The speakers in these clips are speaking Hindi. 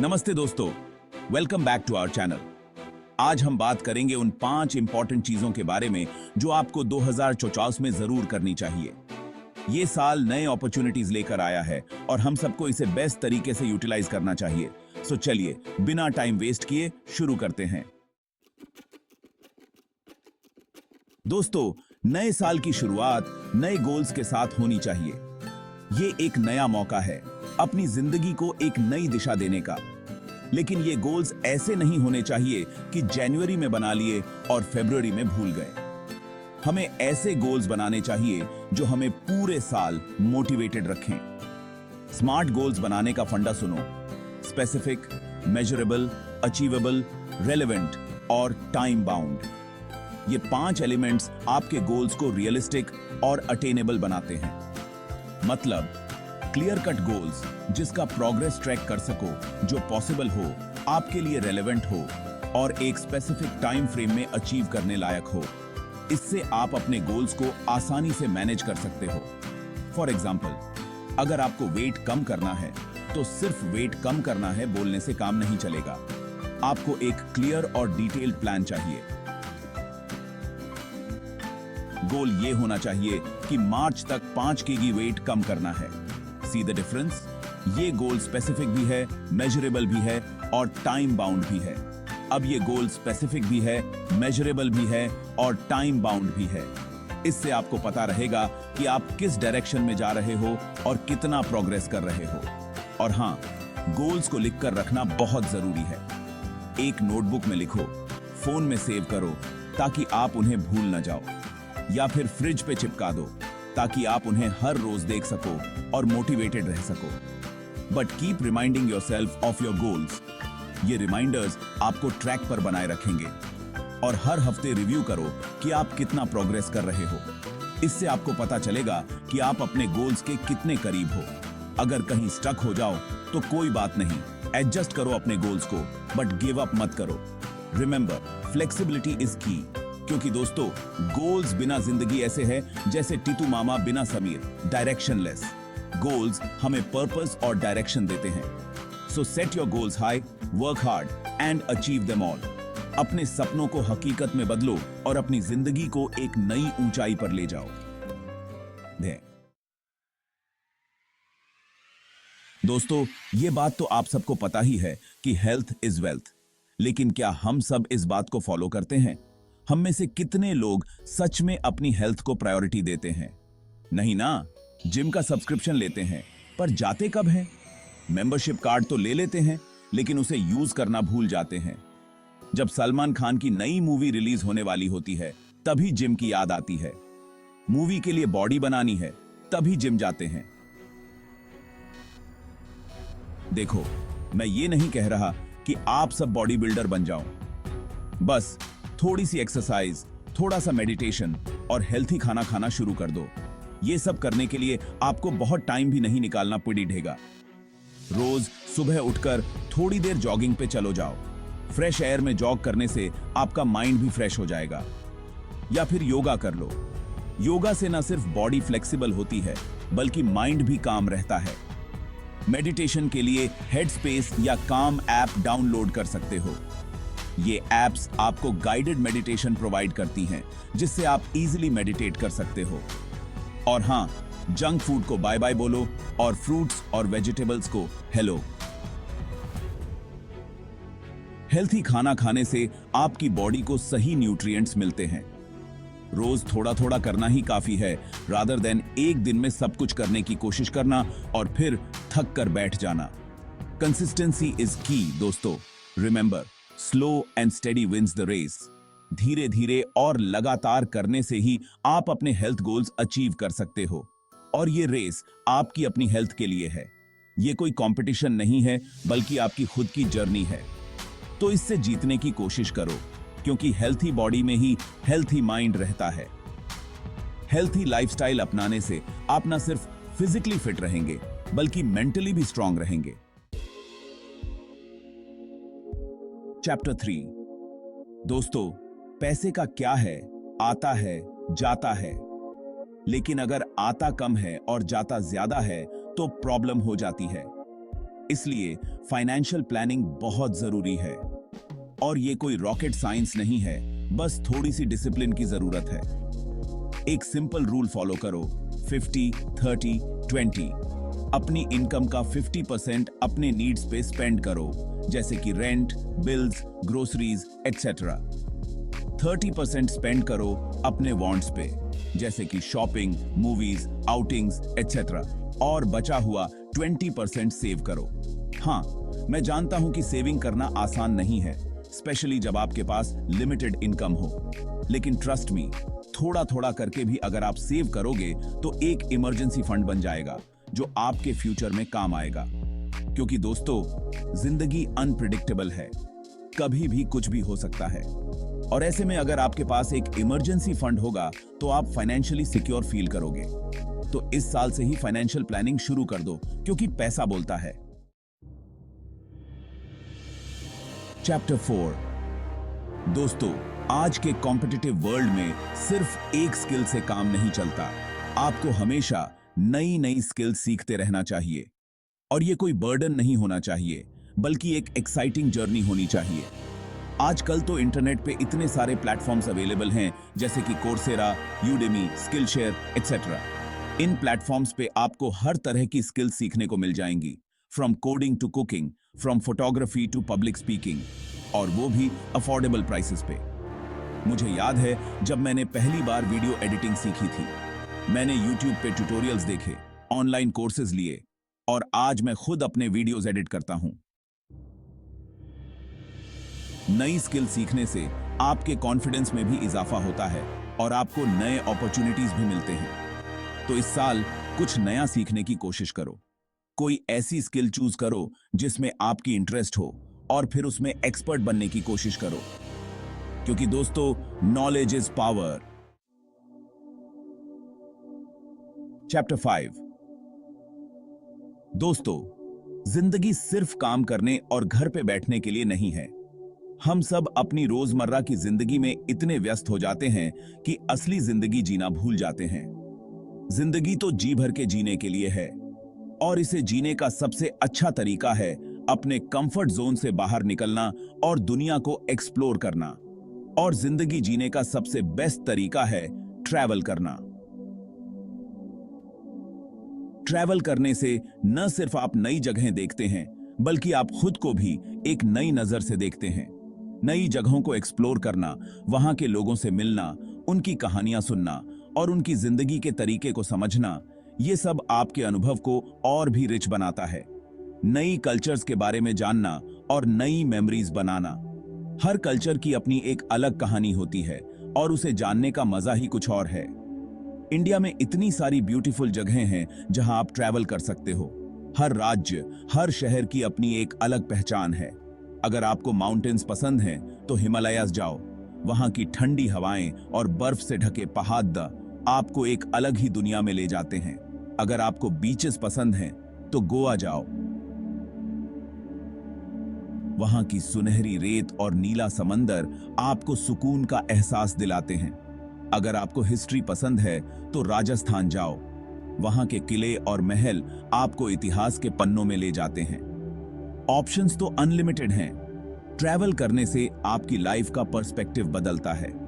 नमस्ते दोस्तों, welcome back to our channel. आज हम बात करेंगे उन 5 इंपॉर्टेंट चीजों के बारे में जो आपको 2024 में जरूर करनी चाहिए। ये साल नए अपॉर्चुनिटीज लेकर आया है और हम सबको इसे बेस्ट तरीके से यूटिलाइज करना चाहिए। सो चलिए बिना टाइम वेस्ट किए शुरू करते हैं। दोस्तों, नए साल की शुरुआत नए गोल्स के साथ होनी चाहिए। ये एक नया मौका है अपनी जिंदगी को एक नई दिशा देने का। लेकिन ये गोल्स ऐसे नहीं होने चाहिए कि जनवरी में बना लिए और फरवरी में भूल गए। हमें ऐसे गोल्स बनाने चाहिए जो हमें पूरे साल मोटिवेटेड रखें। स्मार्ट गोल्स बनाने का फंडा सुनो: स्पेसिफिक, मेजरेबल, अचीवेबल, रेलेवेंट और टाइम बाउंड। ये 5 एलिमेंट्स आपके गोल्स को रियलिस्टिक और अटेनेबल बनाते हैं। मतलब क्लियर कट गोल्स जिसका प्रोग्रेस ट्रैक कर सको, जो पॉसिबल हो, आपके लिए रेलेवेंट हो और एक स्पेसिफिक टाइम फ्रेम में अचीव करने लायक हो। इससे आप अपने गोल्स को आसानी से मैनेज कर सकते हो। फॉर एग्जाम्पल, अगर आपको वेट कम करना है तो सिर्फ वेट कम करना है बोलने से काम नहीं चलेगा। आपको एक क्लियर और डिटेल्ड प्लान चाहिए। गोल ये होना चाहिए कि मार्च तक 5 केजी वेट कम करना है। See the difference? ये गोल स्पेसिफिक भी है, मेजरेबल भी है और टाइम बाउंड भी है। अब ये गोल स्पेसिफिक भी है, मेजरेबल भी है और टाइम बाउंड भी है। इससे आपको पता रहेगा कि आप किस डायरेक्शन में जा रहे हो और कितना प्रोग्रेस कर रहे हो। और हाँ, गोल्स को लिखकर रखना बहुत जरूरी है। एक नोटबुक में लिखो, फोन में सेव करो ताकि आप उन्हें भूल न जाओ, या फिर फ्रिज पे चिपका दो ताकि आप उन्हें हर रोज देख सको और मोटिवेटेड रह सको। But keep reminding yourself of your goals. ये रिमाइंडर्स आपको ट्रैक पर बनाए रखेंगे। और हर हफ्ते रिव्यू करो कि आप कितना प्रोग्रेस कर रहे हो। इससे आपको पता चलेगा कि आप अपने गोल्स के कितने करीब हो। अगर कहीं स्टक हो जाओ तो कोई बात नहीं, एडजस्ट करो अपने गोल्स को, बट गिव अप मत करो। रिमेंबर, फ्लेक्सिबिलिटी इज की। क्योंकि दोस्तों, गोल्स बिना जिंदगी ऐसे है जैसे टीटू मामा बिना समीर, डायरेक्शनलेस। गोल्स हमें पर्पस और डायरेक्शन देते हैं। सो set your goals high, work hard and achieve them all. अपने सपनों को हकीकत में बदलो और अपनी जिंदगी को एक नई ऊंचाई पर ले जाओ। दोस्तों, ये बात तो आप सबको पता ही है कि हेल्थ इज वेल्थ। लेकिन क्या हम सब इस बात को फॉलो करते हैं? हम में से कितने लोग सच में अपनी हेल्थ को प्रायोरिटी देते हैं? नहीं ना। जिम का सब्सक्रिप्शन लेते हैं पर जाते कब हैं? मेंबरशिप कार्ड तो ले लेते हैं लेकिन उसे यूज करना भूल जाते हैं। जब सलमान खान की नई मूवी रिलीज होने वाली होती है तभी जिम की याद आती है। मूवी के लिए बॉडी बनानी है तभी जिम जाते हैं। देखो, मैं ये नहीं कह रहा कि आप सब बॉडी बिल्डर बन जाओ। बस थोड़ी सी एक्सरसाइज, थोड़ा सा मेडिटेशन और हेल्थी खाना खाना शुरू कर दो। ये सब करने के लिए आपको बहुत टाइम भी नहीं निकालना पड़ेगा। रोज सुबह उठकर थोड़ी देर जॉगिंग पे चलो जाओ। फ्रेश एयर में जॉग करने से आपका माइंड भी फ्रेश हो जाएगा। या फिर योगा कर लो। योगा से न सिर्फ बॉडी फ्लेक्सिबल होती है बल्कि माइंड भी काम रहता है। मेडिटेशन के लिए हेडस्पेस या काम ऐप डाउनलोड कर सकते हो। ये एप्स आपको गाइडेड मेडिटेशन प्रोवाइड करती हैं जिससे आप इजीली मेडिटेट कर सकते हो। और हाँ, जंक फूड को बाय बाय बोलो और फ्रूट्स और वेजिटेबल्स को हेलो। हेल्थी खाना खाने से आपकी बॉडी को सही न्यूट्रिएंट्स मिलते हैं। रोज थोड़ा थोड़ा करना ही काफी है, रादर देन एक दिन में सब कुछ करने की कोशिश करना और फिर थक कर बैठ जाना। कंसिस्टेंसी इज की दोस्तों। Remember, slow and steady wins the race. धीरे धीरे और लगातार करने से ही आप अपने हेल्थ गोल्स अचीव कर सकते हो। और ये रेस आपकी अपनी हेल्थ के लिए है। ये कोई कंपटीशन नहीं है बल्कि आपकी खुद की जर्नी है। तो इससे जीतने की कोशिश करो, क्योंकि हेल्थी बॉडी में ही हेल्थी माइंड रहता है। हेल्थी लाइफस्टाइल अपनाने से आप ना सिर्फ फिजिकली फिट रहेंगे बल्कि मेंटली भी स्ट्रांग रहेंगे। चैप्टर 3। दोस्तों, पैसे का क्या है? आता है, जाता है। लेकिन अगर आता कम है और जाता ज्यादा है तो प्रॉब्लम हो जाती है। इसलिए फाइनेंशियल प्लानिंग बहुत जरूरी है। और ये कोई रॉकेट साइंस नहीं है, बस थोड़ी सी डिसिप्लिन की जरूरत है। एक सिंपल रूल फॉलो करो, 50-30-20। अपनी इनकम का 50% अपने नीड्स पे स्पेंड करो, जैसे कि rent, bills, groceries etcetera. 30% spend करो अपने वांट्स पे, जैसे कि शॉपिंग, मूवीज, आउटिंग्स एक्सेट्रा। और बचा हुआ 20% सेव करो। हाँ, मैं जानता हूं कि सेविंग करना आसान नहीं है, स्पेशली जब आपके पास लिमिटेड इनकम हो, लेकिन ट्रस्ट मी, थोड़ा थोड़ा करके भी अगर आप सेव करोगे तो एक इमरजेंसी फंड बन जाएगा जो आपके फ्यूचर में काम आएगा। क्योंकि दोस्तों, जिंदगी अनप्रिडिक्टेबल है, कभी भी कुछ भी हो सकता है। और ऐसे में अगर आपके पास एक इमरजेंसी फंड होगा तो आप फाइनेंशियली सिक्योर फील करोगे। तो इस साल से ही फाइनेंशियल प्लानिंग शुरू कर दो, क्योंकि पैसा बोलता है। चैप्टर 4। दोस्तों, आज के कॉम्पिटिटिव वर्ल्ड में सिर्फ एक स्किल से काम नहीं चलता। आपको हमेशा नई नई स्किल सीखते रहना चाहिए। और ये कोई बर्डन नहीं होना चाहिए, बल्कि एक एक्साइटिंग जर्नी होनी चाहिए। आजकल तो इंटरनेट पे इतने सारे प्लेटफॉर्म्स अवेलेबल हैं, जैसे कि कोर्सेरा, यूडेमी, स्किलशेयर एक्सेट्रा। इन प्लेटफॉर्म्स पे आपको हर तरह की स्किल सीखने को मिल जाएंगी, from coding to cooking, from photography to public speaking, और वो भी अफोर्डेबल प्राइसेस पे। मुझे याद है जब मैंने पहली बार वीडियो एडिटिंग सीखी थी, मैंने YouTube पे ट्यूटोरियल्स देखे, ऑनलाइन कोर्सेज लिए, और आज मैं खुद अपने वीडियोस एडिट करता हूं। नई स्किल सीखने से आपके कॉन्फिडेंस में भी इजाफा होता है और आपको नए अपॉर्चुनिटीज भी मिलते हैं। तो इस साल कुछ नया सीखने की कोशिश करो। कोई ऐसी स्किल चूज करो जिसमें आपकी इंटरेस्ट हो, और फिर उसमें एक्सपर्ट बनने की कोशिश करो। क्योंकि दोस्तों, नॉलेज इज पावर। चैप्टर 5। दोस्तों, जिंदगी सिर्फ काम करने और घर पे बैठने के लिए नहीं है। हम सब अपनी रोजमर्रा की जिंदगी में इतने व्यस्त हो जाते हैं कि असली जिंदगी जीना भूल जाते हैं। जिंदगी तो जी भर के जीने के लिए है, और इसे जीने का सबसे अच्छा तरीका है अपने कंफर्ट जोन से बाहर निकलना और दुनिया को एक्सप्लोर करना। और जिंदगी जीने का सबसे बेस्ट तरीका है ट्रैवल करना। ट्रैवल करने से न सिर्फ आप नई जगहें देखते हैं, बल्कि आप खुद को भी एक नई नजर से देखते हैं। नई जगहों को एक्सप्लोर करना, वहां के लोगों से मिलना, उनकी कहानियां सुनना और उनकी जिंदगी के तरीके को समझना, ये सब आपके अनुभव को और भी रिच बनाता है। नई कल्चर्स के बारे में जानना और नई मेमोरीज बनाना। हर कल्चर की अपनी एक अलग कहानी होती है और उसे जानने का मजा ही कुछ और है। इंडिया में इतनी सारी ब्यूटीफुल जगहें हैं जहां आप ट्रैवल कर सकते हो। हर राज्य, हर शहर की अपनी एक अलग पहचान है। अगर आपको माउंटेन्स पसंद हैं तो हिमालयास जाओ। वहां की ठंडी हवाएं और बर्फ से ढके पहाड़ आपको एक अलग ही दुनिया में ले जाते हैं। अगर आपको बीचेस पसंद हैं तो गोवा जाओ। वहां की सुनहरी रेत और नीला समंदर आपको सुकून का एहसास दिलाते हैं। अगर आपको हिस्ट्री पसंद है तो राजस्थान जाओ। वहां के किले और महल आपको इतिहास के पन्नों में ले जाते हैं। ऑप्शंस तो अनलिमिटेड हैं। ट्रैवल करने से आपकी लाइफ का पर्सपेक्टिव बदलता है।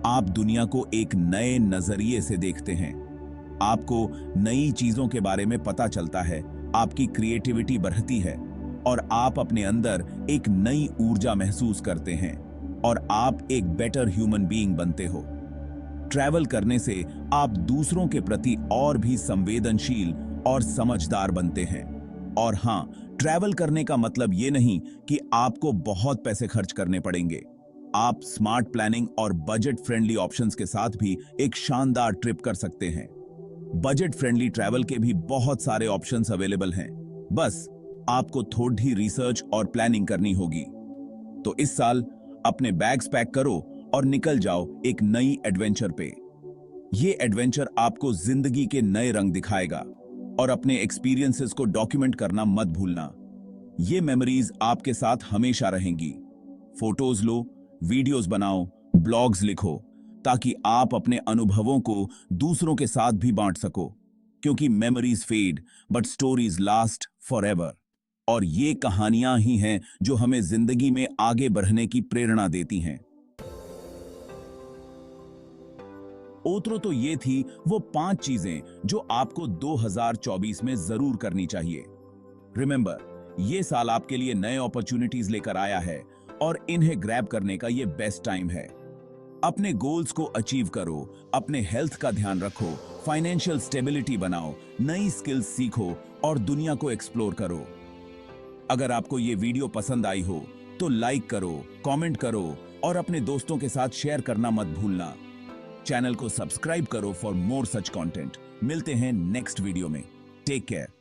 आप दुनिया को एक नए नजरिए से देखते हैं। आपको नई चीजों के बारे में पता चलता है, आपकी क्रिएटिविटी बढ़ती है और आप अपने अंदर एक नई ऊर्जा महसूस करते हैं और आप एक बेटर ह्यूमन बीइंग बनते हो। ट्रैवल करने से आप दूसरों के प्रति और भी संवेदनशील और समझदार बनते हैं। और हां, ट्रैवल करने का मतलब ये नहीं कि आपको बहुत पैसे खर्च करने पड़ेंगे। आप स्मार्ट प्लानिंग और बजट फ्रेंडली ऑप्शंस के साथ भी एक शानदार ट्रिप कर सकते हैं। बजट फ्रेंडली ट्रैवल के भी बहुत सारे ऑप्शंस अवेलेबल हैं। बस आपको थोड़ी रिसर्च और प्लानिंग करनी होगी। तो इस साल अपने बैग्स पैक करो और निकल जाओ एक नई एडवेंचर पे। ये एडवेंचर आपको जिंदगी के नए रंग दिखाएगा और अपने एक्सपीरियंसेस को डॉक्यूमेंट करना मत भूलना। ये मेमोरीज आपके साथ हमेशा रहेंगी। फोटोज लो, वीडियोस बनाओ, ब्लॉग्स लिखो, ताकि आप अपने अनुभवों को दूसरों के साथ भी बांट सको। क्योंकि memories fade but stories last forever. और ये कहानियां ही हैं जो हमें जिंदगी में आगे बढ़ने की प्रेरणा देती हैं। ओतरो तो ये थी वो 5 चीजें जो आपको 2024 में जरूर करनी चाहिए। रिमेंबर, ये साल आपके लिए नए अपॉर्चुनिटीज लेकर आया है और इन्हें ग्रैब करने का ये बेस्ट टाइम है। अपने गोल्स को अचीव करो, अपने हेल्थ का ध्यान रखो, फाइनेंशियल स्टेबिलिटी बनाओ, नई स्किल्स सीखो और दुनिया को एक्सप्लोर करो। अगर आपको ये वीडियो पसंद आई हो तो लाइक करो, कमेंट करो और अपने दोस्तों के साथ शेयर करना मत भूलना। चैनल को सब्सक्राइब करो फॉर मोर सच कंटेंट। मिलते हैं नेक्स्ट वीडियो में। Take care.